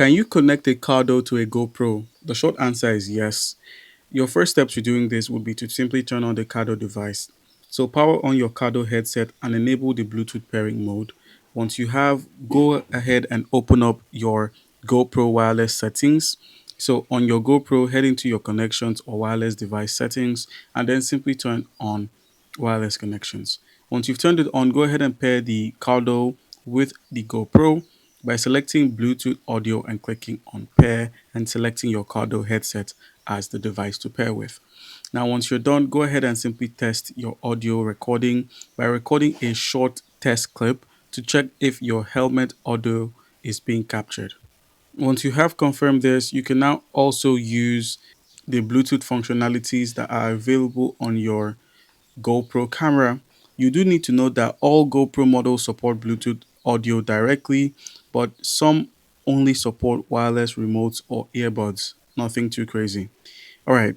Can you connect a Cardo to a GoPro? The short answer is yes. Your first step to doing this would be to simply turn on the Cardo device. So power on your Cardo headset and enable the Bluetooth pairing mode. Once you have, go ahead and open up your GoPro wireless settings. So on your GoPro, head into your connections or wireless device settings and then simply turn on wireless connections. Once you've turned it on, go ahead and pair the Cardo with the GoPro by selecting Bluetooth audio and clicking on pair and selecting your Cardo headset as the device to pair with. Now, once you're done, go ahead and simply test your audio recording by recording a short test clip to check if your helmet audio is being captured. Once you have confirmed this, you can now also use the Bluetooth functionalities that are available on your GoPro camera. You do need to note that all GoPro models support Bluetooth audio directly, but some only support wireless remotes or earbuds. Nothing too crazy. All right.